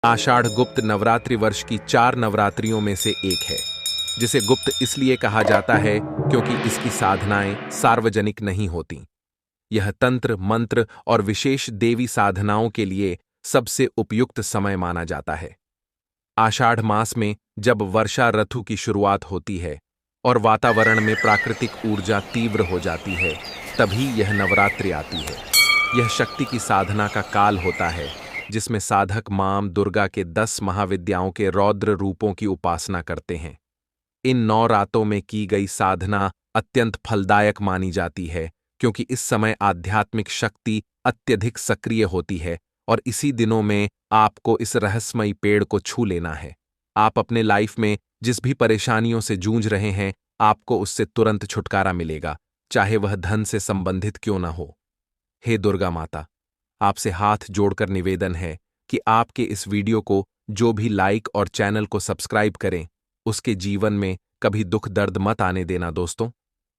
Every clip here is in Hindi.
आषाढ़ गुप्त नवरात्रि वर्ष की 4 नवरात्रियों में से एक है, जिसे गुप्त इसलिए कहा जाता है क्योंकि इसकी साधनाएं सार्वजनिक नहीं होती। यह तंत्र, मंत्र और विशेष देवी साधनाओं के लिए सबसे उपयुक्त समय माना जाता है। आषाढ़ मास में जब वर्षा ऋतु की शुरुआत होती है और वातावरण में प्राकृतिक ऊर्जा तीव्र हो जाती है, तभी यह नवरात्रि आती है। यह शक्ति की साधना का काल होता है, जिसमें साधक मां दुर्गा के 10 महाविद्याओं के रौद्र रूपों की उपासना करते हैं। इन 9 रातों में की गई साधना अत्यंत फलदायक मानी जाती है, क्योंकि इस समय आध्यात्मिक शक्ति अत्यधिक सक्रिय होती है और इसी दिनों में आपको इस रहस्यमयी पेड़ को छू लेना है। आप अपने लाइफ में जिस भी परेशानियों से जूझ रहे हैं, आपको उससे तुरंत छुटकारा मिलेगा, चाहे वह धन से संबंधित क्यों न हो। हे दुर्गा माता, आपसे हाथ जोड़कर निवेदन है कि आपके इस वीडियो को जो भी लाइक और चैनल को सब्सक्राइब करें, उसके जीवन में कभी दुख दर्द मत आने देना दोस्तों।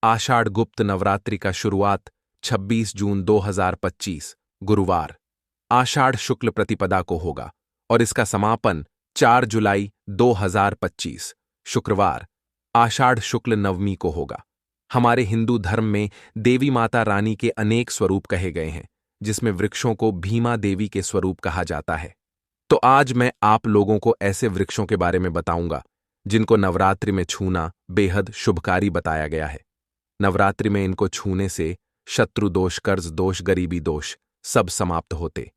आषाढ़ गुप्त नवरात्रि का शुरुआत 26 जून 2025 गुरुवार आषाढ़ शुक्ल प्रतिपदा को होगा और इसका समापन 4 जुलाई 2025 शुक्रवार आषाढ़ शुक्ल नवमी को होगा। हमारे हिंदू धर्म में देवी माता रानी के अनेक स्वरूप कहे गए हैं, जिसमें वृक्षों को भीमा देवी के स्वरूप कहा जाता है। तो आज मैं आप लोगों को ऐसे वृक्षों के बारे में बताऊंगा जिनको नवरात्रि में छूना बेहद शुभकारी बताया गया है। नवरात्रि में इनको छूने से शत्रु दोष, कर्ज दोष, गरीबी दोष सब समाप्त होते।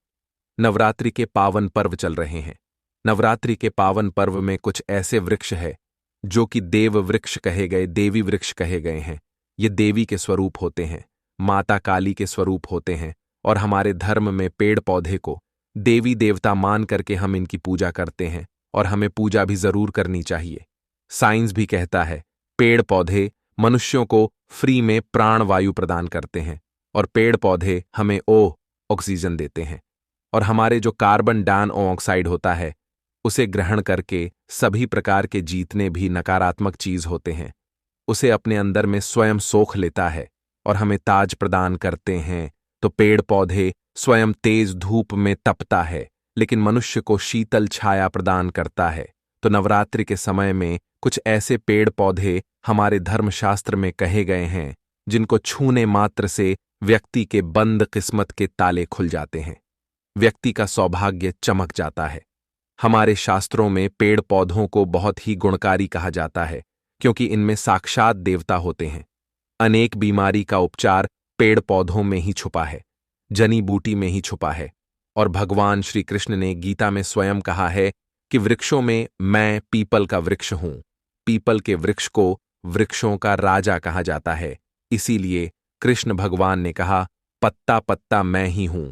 नवरात्रि के पावन पर्व चल रहे हैं। नवरात्रि के पावन पर्व में कुछ ऐसे वृक्ष है जो कि देव वृक्ष कहे गए, देवी वृक्ष कहे गए हैं। ये देवी के स्वरूप होते हैं, माता काली के स्वरूप होते हैं और हमारे धर्म में पेड़ पौधे को देवी देवता मान करके हम इनकी पूजा करते हैं और हमें पूजा भी जरूर करनी चाहिए। साइंस भी कहता है पेड़ पौधे मनुष्यों को फ्री में प्राण वायु प्रदान करते हैं और पेड़ पौधे हमें ऑक्सीजन देते हैं और हमारे जो कार्बन डाइऑक्साइड होता है उसे ग्रहण करके सभी प्रकार के जीतने भी नकारात्मक चीज होते हैं उसे अपने अंदर में स्वयं सोख लेता है और हमें ताज प्रदान करते हैं। तो पेड़ पौधे स्वयं तेज धूप में तपता है, लेकिन मनुष्य को शीतल छाया प्रदान करता है। तो नवरात्रि के समय में कुछ ऐसे पेड़ पौधे हमारे धर्मशास्त्र में कहे गए हैं जिनको छूने मात्र से व्यक्ति के बंद किस्मत के ताले खुल जाते हैं, व्यक्ति का सौभाग्य चमक जाता है। हमारे शास्त्रों में पेड़ पौधों को बहुत ही गुणकारी कहा जाता है, क्योंकि इनमें साक्षात देवता होते हैं। अनेक बीमारी का उपचार पेड़ पौधों में ही छुपा है, जनी बूटी में ही छुपा है। और भगवान श्री कृष्ण ने गीता में स्वयं कहा है कि वृक्षों में मैं पीपल का वृक्ष हूं। पीपल के वृक्ष को वृक्षों का राजा कहा जाता है। इसीलिए कृष्ण भगवान ने कहा पत्ता पत्ता मैं ही हूं,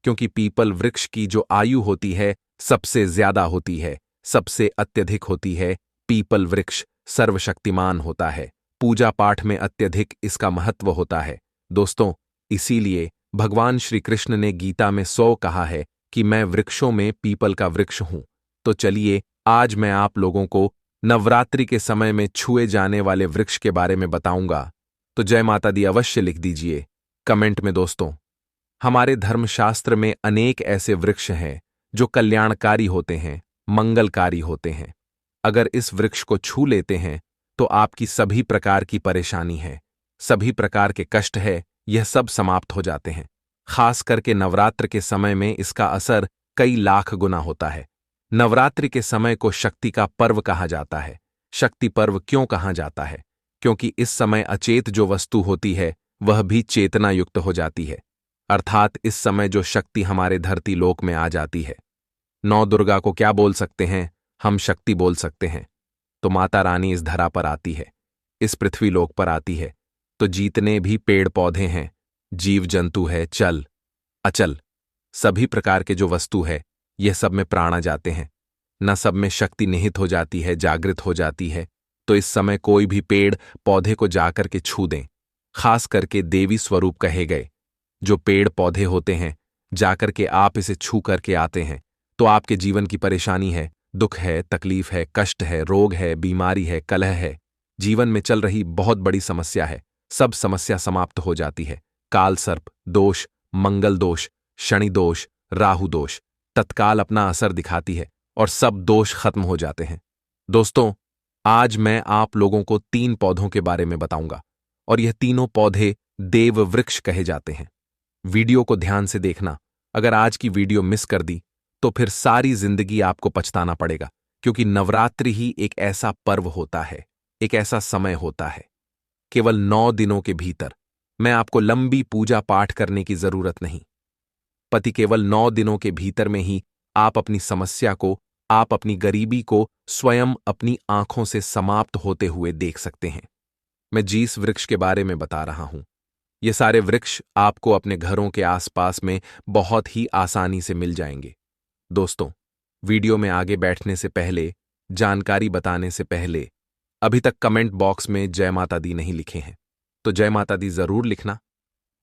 क्योंकि पीपल वृक्ष की जो आयु होती है सबसे ज्यादा होती है, सबसे अत्यधिक होती है। पीपल वृक्ष सर्वशक्तिमान होता है, पूजा पाठ में अत्यधिक इसका महत्व होता है दोस्तों। इसीलिए भगवान श्री कृष्ण ने गीता में 100 कहा है कि मैं वृक्षों में पीपल का वृक्ष हूं। तो चलिए आज मैं आप लोगों को नवरात्रि के समय में छुए जाने वाले वृक्ष के बारे में बताऊंगा। तो जय माता दी अवश्य लिख दीजिए कमेंट में दोस्तों। हमारे धर्मशास्त्र में अनेक ऐसे वृक्ष हैं जो कल्याणकारी होते हैं, मंगलकारी होते हैं। अगर इस वृक्ष को छू लेते हैं तो आपकी सभी प्रकार की परेशानी है, सभी प्रकार के कष्ट है, यह सब समाप्त हो जाते हैं। खास करके नवरात्र के समय में इसका असर कई लाख गुना होता है। नवरात्रि के समय को शक्ति का पर्व कहा जाता है। शक्ति पर्व क्यों कहा जाता है? क्योंकि इस समय अचेत जो वस्तु होती है वह भी चेतना युक्त हो जाती है, अर्थात इस समय जो शक्ति हमारे धरती लोक में आ जाती है। 9 दुर्गा को क्या बोल सकते हैं? हम शक्ति बोल सकते हैं। तो माता रानी इस धरा पर आती है, इस पृथ्वी लोक पर आती है। तो जितने भी पेड़ पौधे हैं, जीव जंतु है, चल अचल, सभी प्रकार के जो वस्तु है, यह सब में प्राण आ जाते हैं, न सब में शक्ति निहित हो जाती है, जागृत हो जाती है। तो इस समय कोई भी पेड़ पौधे को जाकर के छू दें, खास करके देवी स्वरूप कहे गए जो पेड़ पौधे होते हैं, जाकर के आप इसे छू करके आते हैं तो आपके जीवन की परेशानी है, दुख है, तकलीफ है, कष्ट है, रोग है, बीमारी है, कलह है, जीवन में चल रही बहुत बड़ी समस्या है, सब समस्या समाप्त हो जाती है। काल सर्प दोष, मंगल दोष, शनि दोष, राहु दोष तत्काल अपना असर दिखाती है और सब दोष खत्म हो जाते हैं। दोस्तों, आज मैं आप लोगों को 3 पौधों के बारे में बताऊंगा और यह तीनों पौधे देव वृक्ष कहे जाते हैं। वीडियो को ध्यान से देखना। अगर आज की वीडियो मिस कर दी तो फिर सारी जिंदगी आपको पछताना पड़ेगा, क्योंकि नवरात्रि ही एक ऐसा पर्व होता है, एक ऐसा समय होता है। केवल 9 दिनों के भीतर मैं आपको लंबी पूजा पाठ करने की जरूरत नहीं। पति केवल 9 दिनों के भीतर में ही आप अपनी समस्या को, आप अपनी गरीबी को स्वयं अपनी आंखों से समाप्त होते हुए देख सकते हैं। मैं जिस वृक्ष के बारे में बता रहा हूं, ये सारे वृक्ष आपको अपने घरों के आसपास में बहुत ही आसानी से मिल जाएंगे। दोस्तों, वीडियो में आगे बैठने से पहले, जानकारी बताने से पहले, अभी तक कमेंट बॉक्स में जय माता दी नहीं लिखे हैं तो जय माता दी जरूर लिखना।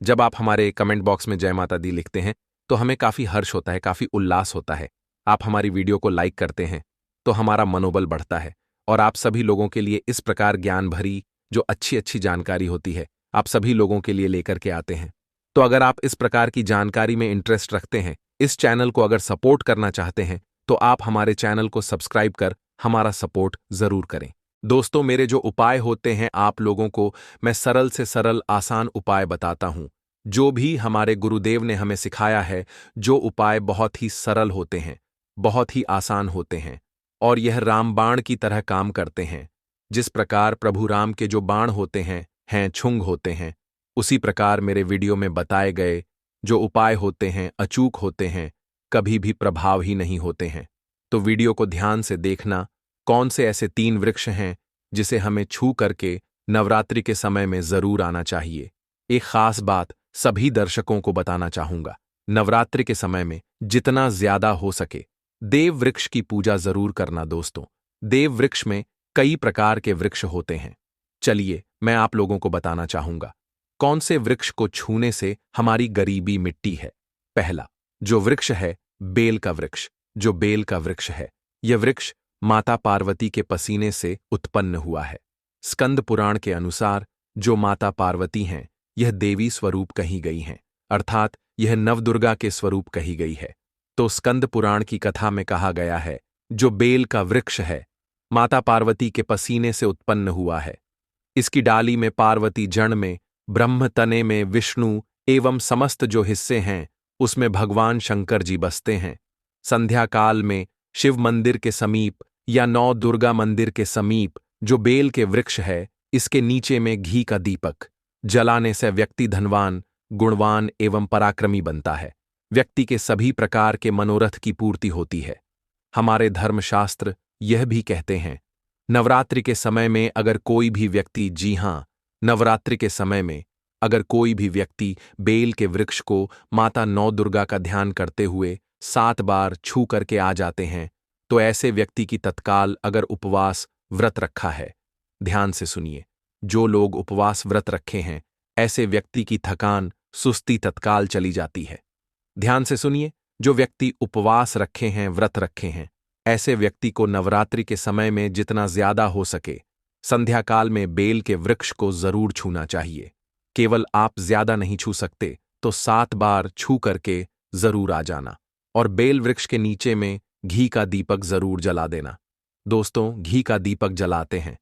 जब आप हमारे कमेंट बॉक्स में जय माता दी लिखते हैं तो हमें काफी हर्ष होता है, काफी उल्लास होता है। आप हमारी वीडियो को लाइक करते हैं तो हमारा मनोबल बढ़ता है और आप सभी लोगों के लिए इस प्रकार ज्ञान भरी जो अच्छी अच्छी जानकारी होती है, आप सभी लोगों के लिए लेकर के आते हैं। तो अगर आप इस प्रकार की जानकारी में इंटरेस्ट रखते हैं, इस चैनल को अगर सपोर्ट करना चाहते हैं, तो आप हमारे चैनल को सब्सक्राइब कर हमारा सपोर्ट जरूर करें। दोस्तों, मेरे जो उपाय होते हैं आप लोगों को मैं सरल से सरल आसान उपाय बताता हूं, जो भी हमारे गुरुदेव ने हमें सिखाया है। जो उपाय बहुत ही सरल होते हैं, बहुत ही आसान होते हैं और यह रामबाण की तरह काम करते हैं। जिस प्रकार प्रभु राम के जो बाण होते हैं छुंग होते हैं, उसी प्रकार मेरे वीडियो में बताए गए जो उपाय होते हैं अचूक होते हैं, कभी भी प्रभाव ही नहीं होते हैं। तो वीडियो को ध्यान से देखना। कौन से ऐसे 3 वृक्ष हैं जिसे हमें छू करके नवरात्रि के समय में जरूर आना चाहिए। एक खास बात सभी दर्शकों को बताना चाहूंगा, नवरात्रि के समय में जितना ज्यादा हो सके देव वृक्ष की पूजा जरूर करना। दोस्तों, देव वृक्ष में कई प्रकार के वृक्ष होते हैं। चलिए मैं आप लोगों को बताना चाहूंगा कौन से वृक्ष को छूने से हमारी गरीबी मिटती है। पहला जो वृक्ष है, बेल का वृक्ष। जो बेल का वृक्ष है, यह वृक्ष माता पार्वती के पसीने से उत्पन्न हुआ है। स्कंद पुराण के अनुसार जो माता पार्वती हैं, यह देवी स्वरूप कही गई हैं, अर्थात यह नवदुर्गा के स्वरूप कही गई है। तो स्कंद पुराण की कथा में कहा गया है, जो बेल का वृक्ष है, माता पार्वती के पसीने से उत्पन्न हुआ है। इसकी डाली में पार्वती जड़ में, ब्रह्म तने में विष्णु एवं समस्त जो हिस्से हैं उसमें भगवान शंकर जी बसते हैं। संध्या काल में शिव मंदिर के समीप या 9 दुर्गा मंदिर के समीप जो बेल के वृक्ष है, इसके नीचे में घी का दीपक जलाने से व्यक्ति धनवान, गुणवान एवं पराक्रमी बनता है। व्यक्ति के सभी प्रकार के मनोरथ की पूर्ति होती है। हमारे धर्मशास्त्र यह भी कहते हैं, नवरात्रि के समय में अगर कोई भी व्यक्ति, जी हां, नवरात्रि के समय में अगर कोई भी व्यक्ति बेल के वृक्ष को माता 9 दुर्गा का ध्यान करते हुए 7 बार छू करके आ जाते हैं, तो ऐसे व्यक्ति की तत्काल अगर उपवास व्रत रखा है, ध्यान से सुनिए, जो लोग उपवास व्रत रखे हैं, ऐसे व्यक्ति की थकान, सुस्ती तत्काल चली जाती है। ध्यान से सुनिए, जो व्यक्ति उपवास रखे हैं, व्रत रखे हैं, ऐसे व्यक्ति को नवरात्रि के समय में जितना ज्यादा हो सके संध्या काल में बेल के वृक्ष को जरूर छूना चाहिए। केवल आप ज्यादा नहीं छू सकते तो 7 बार छू करके जरूर आ जाना और बेल वृक्ष के नीचे में घी का दीपक जरूर जला देना। दोस्तों, घी का दीपक जलाते हैं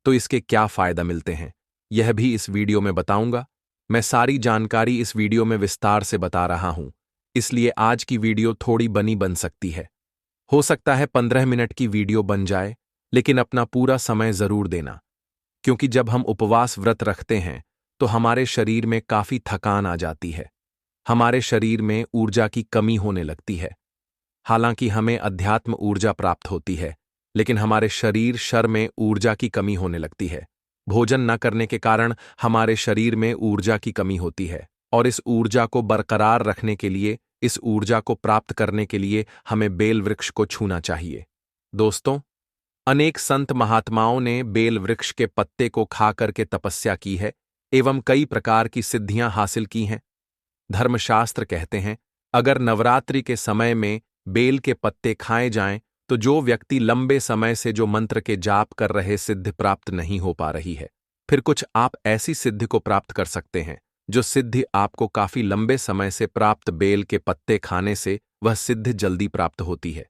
तो इसके क्या फायदा मिलते हैं, यह भी इस वीडियो में बताऊंगा। मैं सारी जानकारी इस वीडियो में विस्तार से बता रहा हूं, इसलिए आज की वीडियो थोड़ी बन सकती है। हो सकता है 15 मिनट की वीडियो बन जाए, लेकिन अपना पूरा समय जरूर देना, क्योंकि जब हम उपवास व्रत रखते हैं तो हमारे शरीर में काफी थकान आ जाती है, हमारे शरीर में ऊर्जा की कमी होने लगती है। हालांकि हमें अध्यात्म ऊर्जा प्राप्त होती है, लेकिन हमारे शर में ऊर्जा की कमी होने लगती है। भोजन न करने के कारण हमारे शरीर में ऊर्जा की कमी होती है और इस ऊर्जा को बरकरार रखने के लिए, इस ऊर्जा को प्राप्त करने के लिए हमें बेल वृक्ष को छूना चाहिए। दोस्तों, अनेक संत महात्माओं ने बेल वृक्ष के पत्ते को खा करके तपस्या की है एवं कई प्रकार की सिद्धियां हासिल की हैं। धर्मशास्त्र कहते हैं, अगर नवरात्रि के समय में बेल के पत्ते खाए जाएं तो जो व्यक्ति लंबे समय से जो मंत्र के जाप कर रहे सिद्धि प्राप्त नहीं हो पा रही है, फिर कुछ आप ऐसी सिद्धि को प्राप्त कर सकते हैं जो सिद्धि आपको काफी लंबे समय से प्राप्त बेल के पत्ते खाने से वह सिद्धि जल्दी प्राप्त होती है।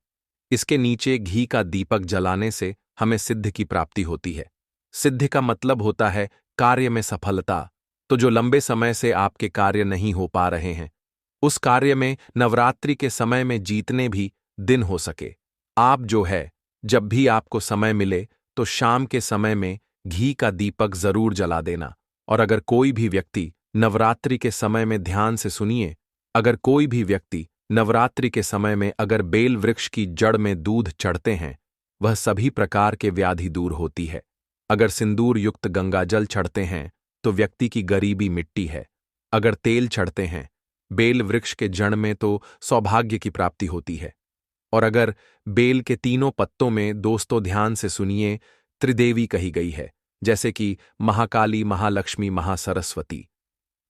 इसके नीचे घी का दीपक जलाने से हमें सिद्ध की प्राप्ति होती है। सिद्ध का मतलब होता है कार्य में सफलता। तो जो लंबे समय से आपके कार्य नहीं हो पा रहे हैं, उस कार्य में नवरात्रि के समय में जीतने भी दिन हो सके। आप जो है, जब भी आपको समय मिले तो शाम के समय में घी का दीपक जरूर जला देना। और अगर कोई भी व्यक्ति नवरात्रि के समय में ध्यान से सुनिए, अगर कोई भी व्यक्ति नवरात्रि के समय में अगर बेल वृक्ष की जड़ में दूध चढ़ते हैं, वह सभी प्रकार के व्याधि दूर होती है। अगर सिंदूर युक्त गंगाजल चढ़ते हैं तो व्यक्ति की गरीबी मिटती है। अगर तेल चढ़ते हैं बेल वृक्ष के जड़ में तो सौभाग्य की प्राप्ति होती है। और अगर बेल के तीनों पत्तों में, दोस्तों ध्यान से सुनिए, त्रिदेवी कही गई है, जैसे कि महाकाली, महालक्ष्मी, महासरस्वती।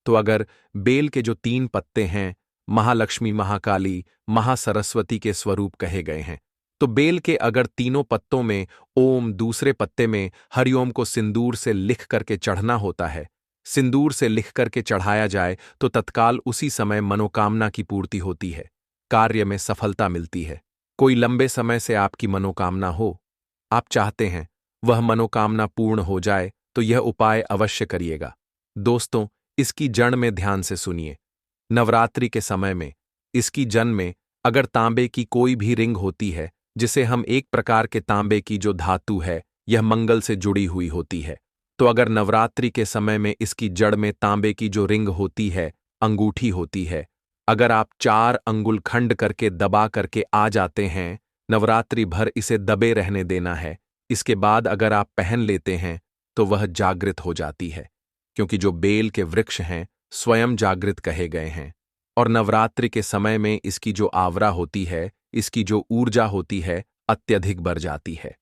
तो अगर बेल के जो 3 पत्ते हैं महालक्ष्मी, महाकाली, महासरस्वती के स्वरूप कहे गए हैं, तो बेल के अगर तीनों पत्तों में ओम, दूसरे पत्ते में हरिओम को सिंदूर से लिख करके चढ़ना होता है। सिंदूर से लिख करके चढ़ाया जाए तो तत्काल उसी समय मनोकामना की पूर्ति होती है, कार्य में सफलता मिलती है। कोई लंबे समय से आपकी मनोकामना हो, आप चाहते हैं वह मनोकामना पूर्ण हो जाए, तो यह उपाय अवश्य करिएगा। दोस्तों, इसकी जड़ में ध्यान से सुनिए। नवरात्रि के समय में इसकी जन में अगर तांबे की कोई भी रिंग होती है, जिसे हम एक प्रकार के तांबे की जो धातु है, यह मंगल से जुड़ी हुई होती है, तो अगर नवरात्रि के समय में इसकी जड़ में तांबे की जो रिंग होती है, अंगूठी होती है, अगर आप 4 अंगुल खंड करके दबा करके आ जाते हैं, नवरात्रि भर इसे दबे रहने देना है। इसके बाद अगर आप पहन लेते हैं तो वह जागृत हो जाती है, क्योंकि जो बेल के वृक्ष हैं स्वयं जागृत कहे गए हैं। और नवरात्रि के समय में इसकी जो आवरा होती है, इसकी जो ऊर्जा होती है, अत्यधिक बढ़ जाती है।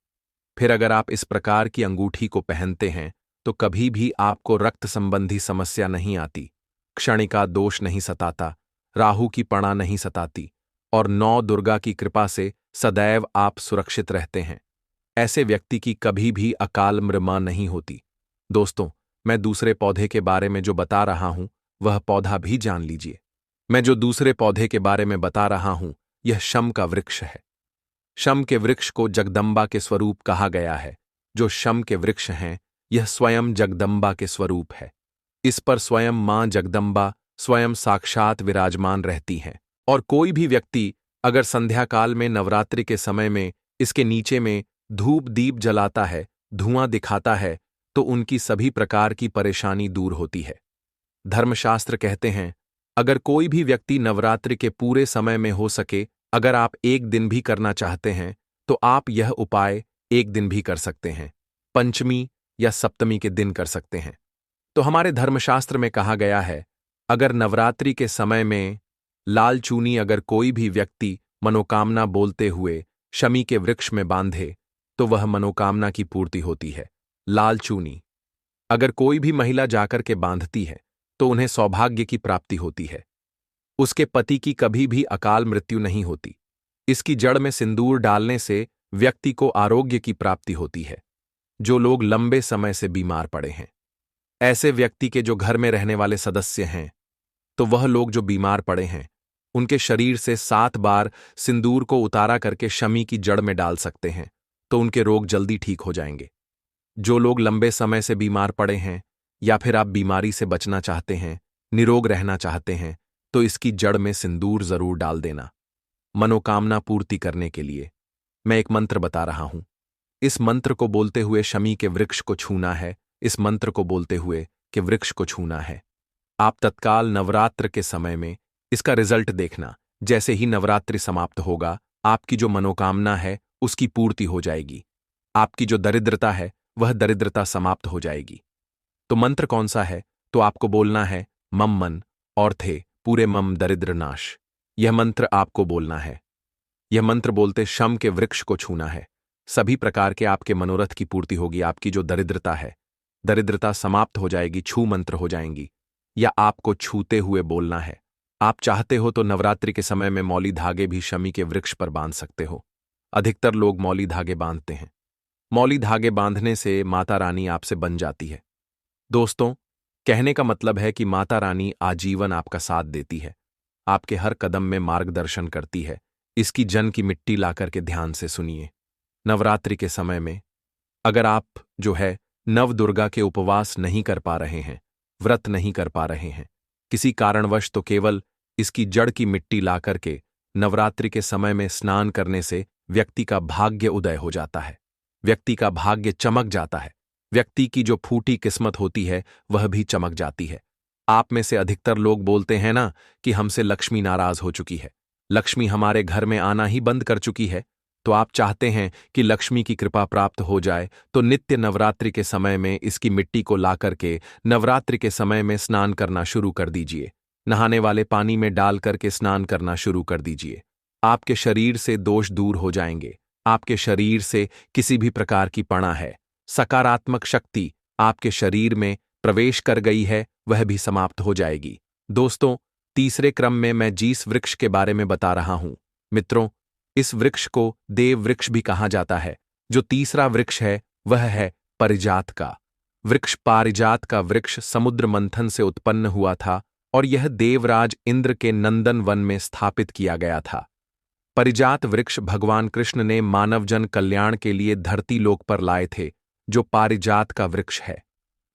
फिर अगर आप इस प्रकार की अंगूठी को पहनते हैं तो कभी भी आपको रक्त संबंधी समस्या नहीं आती, क्षणिका दोष नहीं सताता, राहु की पड़ा नहीं सताती, और 9 दुर्गा की कृपा से सदैव आप सुरक्षित रहते हैं। ऐसे व्यक्ति की कभी भी अकाल मृत्यु नहीं होती। दोस्तों, मैं दूसरे पौधे के बारे में जो बता रहा हूं, वह पौधा भी जान लीजिए। मैं जो दूसरे पौधे के बारे में बता रहा हूं, यह शम का वृक्ष है। शम के वृक्ष को जगदम्बा के स्वरूप कहा गया है। जो शम के वृक्ष हैं, यह स्वयं जगदम्बा के स्वरूप है। इस पर स्वयं मां जगदम्बा स्वयं साक्षात विराजमान रहती हैं। और कोई भी व्यक्ति अगर संध्या काल में नवरात्रि के समय में इसके नीचे में धूप दीप जलाता है, धुआं दिखाता है, तो उनकी सभी प्रकार की परेशानी दूर होती है। धर्मशास्त्र कहते हैं, अगर कोई भी व्यक्ति नवरात्रि के पूरे समय में हो सके, अगर आप एक दिन भी करना चाहते हैं तो आप यह उपाय एक दिन भी कर सकते हैं, पंचमी या सप्तमी के दिन कर सकते हैं। तो हमारे धर्मशास्त्र में कहा गया है, अगर नवरात्रि के समय में लाल चूनी अगर कोई भी व्यक्ति मनोकामना बोलते हुए शमी के वृक्ष में बांधे तो वह मनोकामना की पूर्ति होती है। लाल चूनी अगर कोई भी महिला जाकर के बांधती है तो उन्हें सौभाग्य की प्राप्ति होती है, उसके पति की कभी भी अकाल मृत्यु नहीं होती। इसकी जड़ में सिंदूर डालने से व्यक्ति को आरोग्य की प्राप्ति होती है। जो लोग लंबे समय से बीमार पड़े हैं, ऐसे व्यक्ति के जो घर में रहने वाले सदस्य हैं, तो वह लोग जो बीमार पड़े हैं, उनके शरीर से 7 बार सिंदूर को उतारा करके शमी की जड़ में डाल सकते हैं, तो उनके रोग जल्दी ठीक हो जाएंगे। जो लोग लंबे समय से बीमार पड़े हैं या फिर आप बीमारी से बचना चाहते हैं, निरोग रहना चाहते हैं, तो इसकी जड़ में सिंदूर जरूर डाल देना। मनोकामना पूर्ति करने के लिए मैं एक मंत्र बता रहा हूं। इस मंत्र को बोलते हुए शमी के वृक्ष को छूना है। इस मंत्र को बोलते हुए कि वृक्ष को छूना है। आप तत्काल नवरात्र के समय में इसका रिजल्ट देखना। जैसे ही नवरात्रि समाप्त होगा, आपकी जो मनोकामना है उसकी पूर्ति हो जाएगी। आपकी जो दरिद्रता है वह दरिद्रता समाप्त हो जाएगी। तो मंत्र कौन सा है? तो आपको बोलना है मम मन और थे पूरे मम दरिद्र नाश। यह मंत्र आपको बोलना है। यह मंत्र बोलते शम के वृक्ष को छूना है। सभी प्रकार के आपके मनोरथ की पूर्ति होगी। आपकी जो दरिद्रता है, दरिद्रता समाप्त हो जाएगी, छू मंत्र हो जाएंगी। या आपको छूते हुए बोलना है। आप चाहते हो तो नवरात्रि के समय में मौली धागे भी शमी के वृक्ष पर बांध सकते हो। अधिकतर लोग मौली धागे बांधते हैं। मौली धागे बांधने से माता रानी आपसे बन जाती है। दोस्तों, कहने का मतलब है कि माता रानी आजीवन आपका साथ देती है, आपके हर कदम में मार्गदर्शन करती है। इसकी जन की मिट्टी लाकर के ध्यान से सुनिए। नवरात्रि के समय में अगर आप जो है नव दुर्गा के उपवास नहीं कर पा रहे हैं, व्रत नहीं कर पा रहे हैं किसी कारणवश, तो केवल इसकी जड़ की मिट्टी लाकर के नवरात्रि के समय में स्नान करने से व्यक्ति का भाग्य उदय हो जाता है, व्यक्ति का भाग्य चमक जाता है, व्यक्ति की जो फूटी किस्मत होती है वह भी चमक जाती है। आप में से अधिकतर लोग बोलते हैं ना कि हमसे लक्ष्मी नाराज हो चुकी है, लक्ष्मी हमारे घर में आना ही बंद कर चुकी है। तो आप चाहते हैं कि लक्ष्मी की कृपा प्राप्त हो जाए, तो नित्य नवरात्रि के समय में इसकी मिट्टी को ला करके नवरात्रि के समय में स्नान करना शुरू कर दीजिए। नहाने वाले पानी में डाल करके स्नान करना शुरू कर दीजिए। आपके शरीर से दोष दूर हो जाएंगे। आपके शरीर से किसी भी प्रकार की पणा है, सकारात्मक शक्ति आपके शरीर में प्रवेश कर गई है, वह भी समाप्त हो जाएगी। दोस्तों, तीसरे क्रम में मैं जिस वृक्ष के बारे में बता रहा हूं, मित्रों, इस वृक्ष को देव वृक्ष भी कहा जाता है। जो तीसरा वृक्ष है वह है पारिजात का वृक्ष। पारिजात का वृक्ष समुद्र मंथन से उत्पन्न हुआ था और यह देवराज इंद्र के नंदन वन में स्थापित किया गया था। पारिजात वृक्ष भगवान कृष्ण ने मानव जन कल्याण के लिए धरती लोक पर लाए थे। जो पारिजात का वृक्ष है,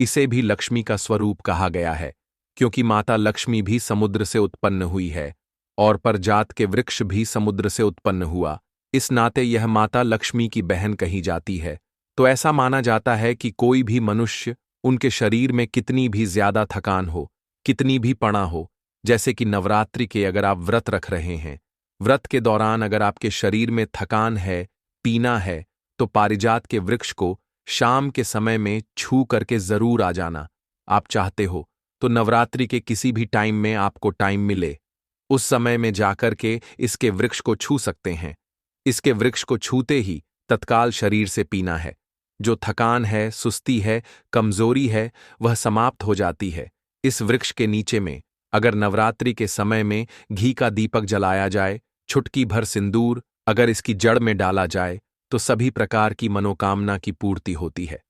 इसे भी लक्ष्मी का स्वरूप कहा गया है, क्योंकि माता लक्ष्मी भी समुद्र से उत्पन्न हुई है और पारिजात के वृक्ष भी समुद्र से उत्पन्न हुआ। इस नाते यह माता लक्ष्मी की बहन कही जाती है। तो ऐसा माना जाता है कि कोई भी मनुष्य, उनके शरीर में कितनी भी ज्यादा थकान हो, कितनी भी पणा हो, जैसे कि नवरात्रि के अगर आप व्रत रख रहे हैं, व्रत के दौरान अगर आपके शरीर में थकान है, पीना है, तो पारिजात के वृक्ष को शाम के समय में छू करके जरूर आ जाना। आप चाहते हो तो नवरात्रि के किसी भी टाइम में आपको टाइम मिले, उस समय में जाकर के इसके वृक्ष को छू सकते हैं। इसके वृक्ष को छूते ही तत्काल शरीर से पीना है। जो थकान है, सुस्ती है, कमजोरी है, वह समाप्त हो जाती है। इस वृक्ष के नीचे में अगर नवरात्रि के समय में घी का दीपक जलाया जाए, छुटकी भर सिंदूर अगर इसकी जड़ में डाला जाए, तो सभी प्रकार की मनोकामना की पूर्ति होती है।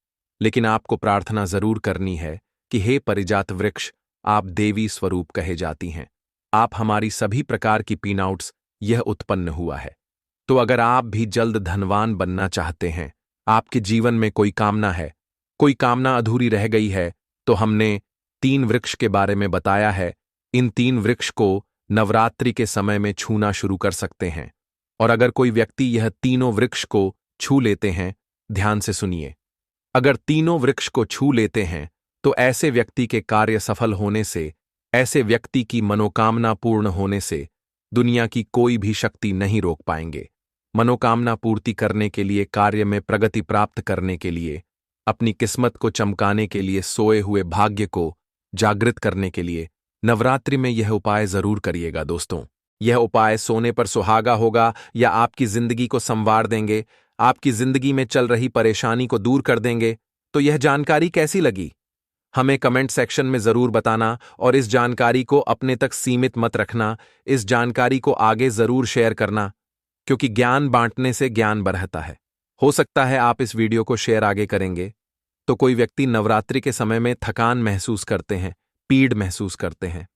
लेकिन आपको प्रार्थना जरूर करनी है कि हे पारिजात वृक्ष, आप देवी स्वरूप कहे जाती हैं, आप हमारी सभी प्रकार की पीनआउट्स यह उत्पन्न हुआ है। तो अगर आप भी जल्द धनवान बनना चाहते हैं, आपके जीवन में कोई कामना है, कोई कामना अधूरी रह गई है, तो हमने 3 वृक्ष के बारे में बताया है। इन 3 वृक्ष को नवरात्रि के समय में छूना शुरू कर सकते हैं। और अगर कोई व्यक्ति यह तीनों वृक्ष को छू लेते हैं, ध्यान से सुनिए, अगर तीनों वृक्ष को छू लेते हैं तो ऐसे व्यक्ति के कार्य सफल होने से, ऐसे व्यक्ति की मनोकामना पूर्ण होने से दुनिया की कोई भी शक्ति नहीं रोक पाएंगे। मनोकामना पूर्ति करने के लिए, कार्य में प्रगति प्राप्त करने के लिए, अपनी किस्मत को चमकाने के लिए, सोए हुए भाग्य को जागृत करने के लिए नवरात्रि में यह उपाय जरूर करिएगा। दोस्तों, यह उपाय सोने पर सुहागा होगा या आपकी जिंदगी को संवार देंगे, आपकी जिंदगी में चल रही परेशानी को दूर कर देंगे। तो यह जानकारी कैसी लगी हमें कमेंट सेक्शन में जरूर बताना और इस जानकारी को अपने तक सीमित मत रखना। इस जानकारी को आगे जरूर शेयर करना, क्योंकि ज्ञान बांटने से ज्ञान बढ़ता है। हो सकता है आप इस वीडियो को शेयर आगे करेंगे तो कोई व्यक्ति नवरात्रि के समय में थकान महसूस करते हैं, पीड़ महसूस करते हैं,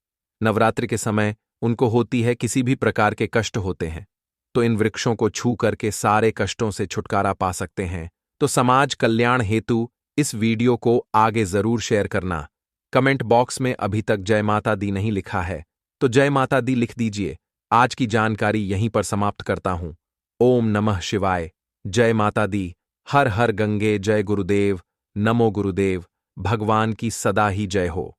नवरात्रि के समय उनको होती है, किसी भी प्रकार के कष्ट होते हैं, तो इन वृक्षों को छू करके सारे कष्टों से छुटकारा पा सकते हैं। तो समाज कल्याण हेतु इस वीडियो को आगे जरूर शेयर करना। कमेंट बॉक्स में अभी तक जय माता दी नहीं लिखा है तो जय माता दी लिख दीजिए। आज की जानकारी यहीं पर समाप्त करता हूं। ओम नमः शिवाय। जय माता दी। हर हर गंगे। जय गुरुदेव। नमो गुरुदेव। भगवान की सदा ही जय हो।